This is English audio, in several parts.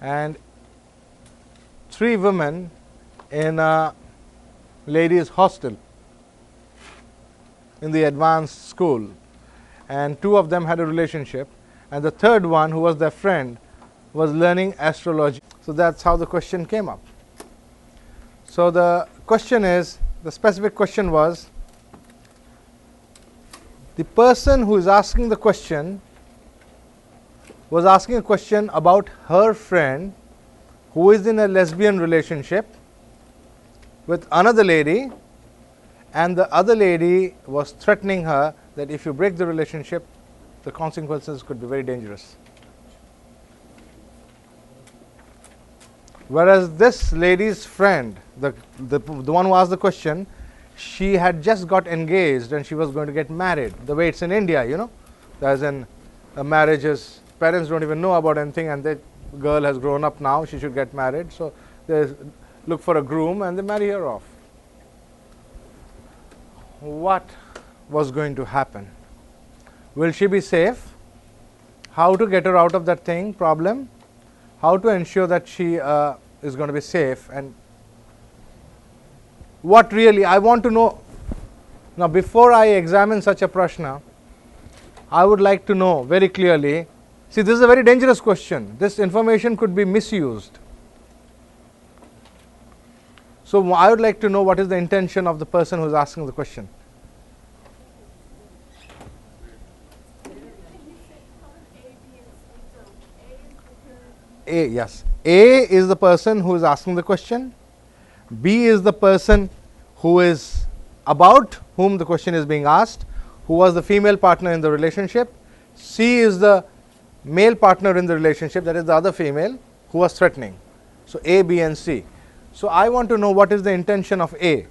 and 3 women in a ladies' hostel in the advanced school, and 2 of them had a relationship, and the third one, who was their friend, was learning astrology. So that's how the question came up. So the question is, the specific question was, the person who is asking the question was asking a question about her friend who is in a lesbian relationship with another lady, and the other lady was threatening her that if you break the relationship, the consequences could be very dangerous. Whereas this lady's friend, the one who asked the question, she had just got engaged and she was going to get married. The way it's in India, you know, as in marriages, parents don't even know about anything, and the girl has grown up now, she should get married. So they look for a groom and they marry her off. What was going to happen? Will she be safe? How to get her out of that problem? How to ensure that she is going to be safe? And what really I want to know. Now, before I examine such a prashna, I would like to know very clearly. See, this is a very dangerous question. This information could be misused. So I would like to know what is the intention of the person who is asking the question. A, yes. A is the person who is asking the question. B is the person who is about whom the question is being asked, who was the female partner in the relationship. C is the male partner in the relationship, that is the other female who was threatening. So A, B and C. So I want to know what is the intention of A.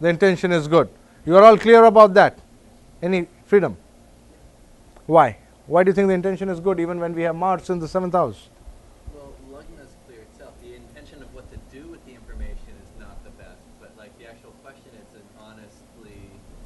The intention is good. You are all clear about that? Any freedom? Why? Why do you think the intention is good even when we have Mars in the 7th house? Well, Lagna is clear itself. The intention of what to do with the information is not the best, but like the actual question is an honestly...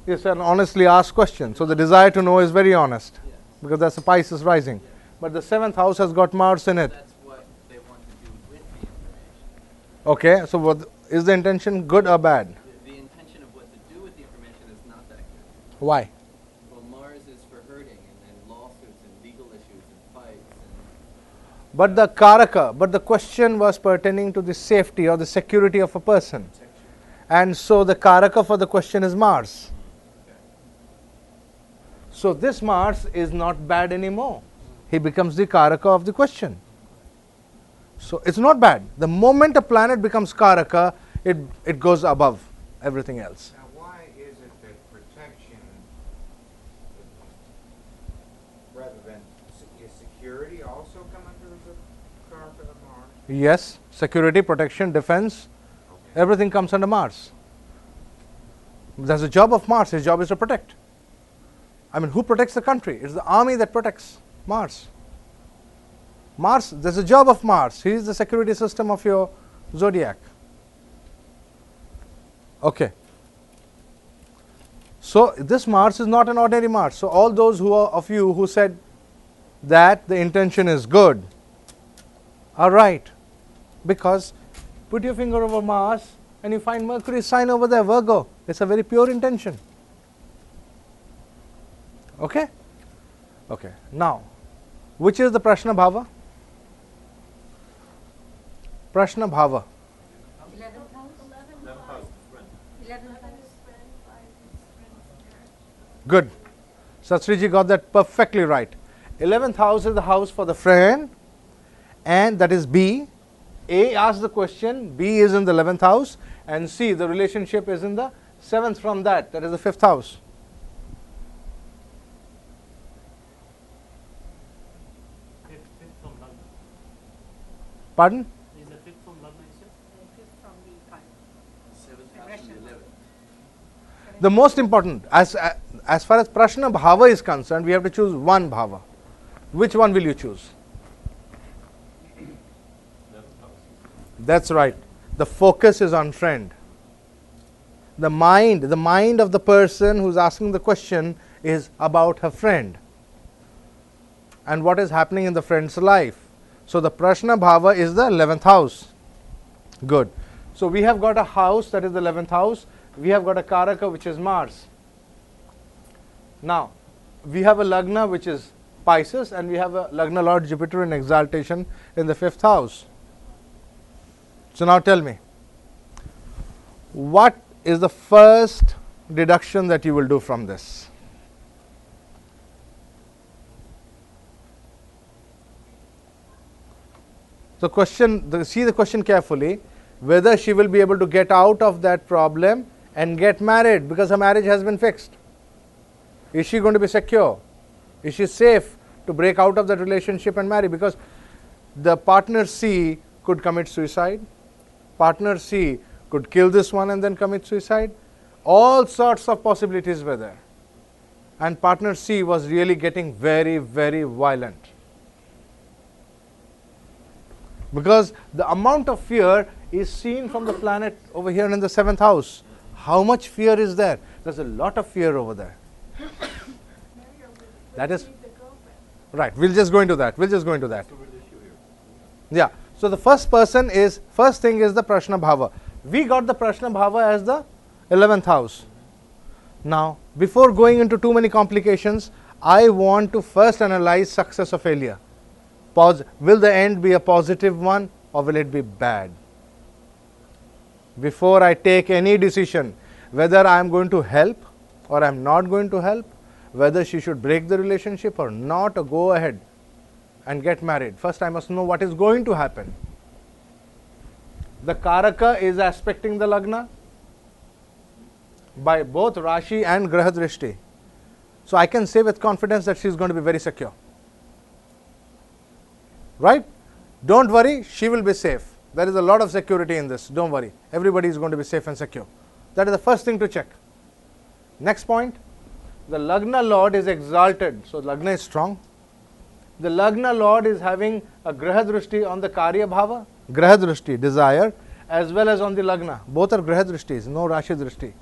Yes, an honestly asked question. So the desire to know is very honest, Yes. because that's a Pisces rising. Yes. But the 7th house has got Mars in it. That's what they want to do with the information. Okay, so what is the intention good or bad? The intention of what to do with the information is not that good. Why? Well, Mars is for hurting and lawsuits and legal issues and fights. And But the karaka, but the question was pertaining to the safety or the security of a person. And so the karaka for the question is Mars. So this Mars is not bad anymore. He becomes the karaka of the question. So it's not bad. The moment a planet becomes karaka, it goes above everything else. Now, why is it that protection, rather than is security also come under the karaka of Mars? Yes, security, protection, defense, Okay. everything comes under Mars. That's the job of Mars. His job is to protect. I mean, who protects the country? It's the army that protects Mars. Mars, there's a job of Mars. He is the security system of your zodiac. Okay. So this Mars is not an ordinary Mars. So all those of you who said that the intention is good are right, because put your finger over Mars and you find Mercury sign over there, Virgo. It's a very pure intention. Okay? Okay. Now, which is the Prashna Bhava? Prashna Bhava. 11th house. 11th house. Good. Satsriji got that perfectly right. 11th house is the house for the friend, and that is B. A asks the question, B is in the 11th house, and C, the relationship is in the 7th from that is the 5th house. Fifth from Lagna. Pardon? Is the fifth from Lagna itself? Fifth from the time. 7th house and 11th. The most important, as far as Prashna Bhava is concerned, we have to choose one Bhava. Which one will you choose? That's right. The focus is on friend. The mind of the person who's asking the question is about her friend. and what is happening in the friend's life. So the Prashna Bhava is the 11th house. Good. So we have got a house that is the 11th house. We have got a Karaka which is Mars. Now, we have a Lagna which is Pisces, and we have a Lagna Lord Jupiter in exaltation in the 5th house. So now tell me, what is the first deduction that you will do from this? So see the question carefully, whether she will be able to get out of that problem and get married, because her marriage has been fixed. Is she going to be secure? Is she safe to break out of that relationship and marry? Because the partner C could commit suicide, partner C could kill this one and then commit suicide. All sorts of possibilities were there. And partner C was really getting very, very violent. Because the amount of fear is seen from the planet over here in the 7th house. How much fear is there? There's a lot of fear over there. That is right. We'll just go into that. Yeah. So the first thing is the Prashna Bhava. We got the Prashna Bhava as the 11th house. Now, before going into too many complications, I want to first analyze success or failure. Will the end be a positive one or will it be bad? Before I take any decision, whether I am going to help or I am not going to help, whether she should break the relationship or not, or go ahead and get married, first I must know what is going to happen. The Karaka is aspecting the Lagna by both Rashi and Graha Drishti. So I can say with confidence that she is going to be very secure. Right? Don't worry, she will be safe. There is a lot of security in this. Don't worry. Everybody is going to be safe and secure. That is the first thing to check. Next point, the Lagna Lord is exalted. So Lagna is strong. The Lagna Lord is having a Graha Drishti on the Karya Bhava, Graha Drishti, desire, as well as on the Lagna. Both are Graha Drishtis, no Rashi Drishti.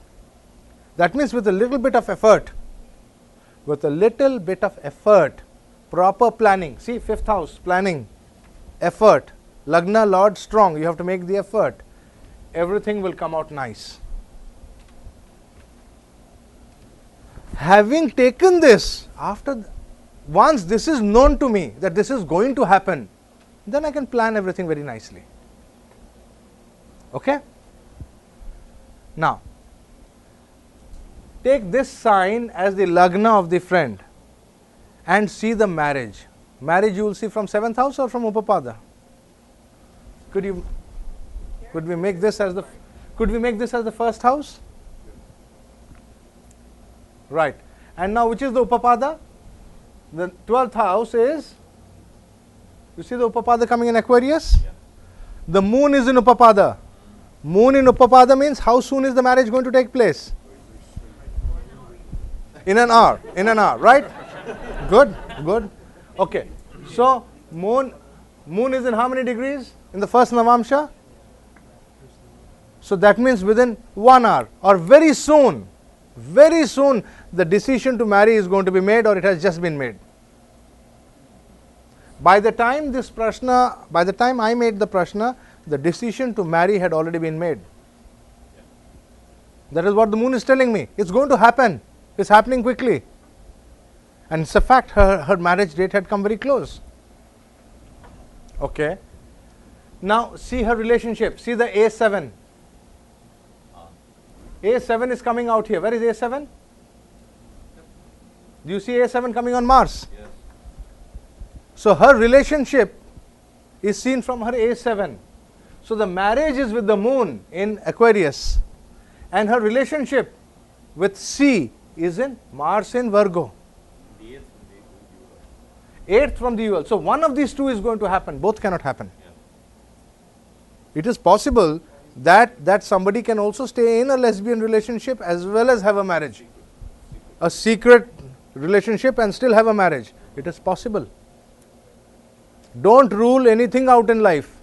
That means with a little bit of effort, proper planning. See, 5th house, planning, effort. Lagna Lord strong, you have to make the effort. Everything will come out nice. Having taken this, once this is known to me that this is going to happen, then I can plan everything very nicely. Okay? Now, take this sign as the Lagna of the friend and see the marriage. Marriage you will see from 7th house or from Upapada? Could we make this as the 1st house? Right. And now which is the Upapada? The 12th house is, you see the Upapada coming in Aquarius? Yeah. The moon is in Upapada. Moon in Upapada means how soon is the marriage going to take place? In an hour, right? Good. Okay. So moon is in how many degrees? In the first Navamsha? So that means within 1 hour or very soon, the decision to marry is going to be made or it has just been made. By the time I made the Prashna, the decision to marry had already been made. That is what the moon is telling me. It's going to happen. It's happening quickly. And it's a fact, her marriage date had come very close. Okay. Now see her relationship. See the A7. A7 is coming out here. Where is A7? Do you see A7 coming on Mars? Yes. So her relationship is seen from her A7. So the marriage is with the moon in Aquarius. And her relationship with C is in Mars in Virgo. 8th from the UL. So one of these two is going to happen. Both cannot happen. Yeah. It is possible that somebody can also stay in a lesbian relationship as well as have a marriage. A secret relationship and still have a marriage. It is possible. Don't rule anything out in life.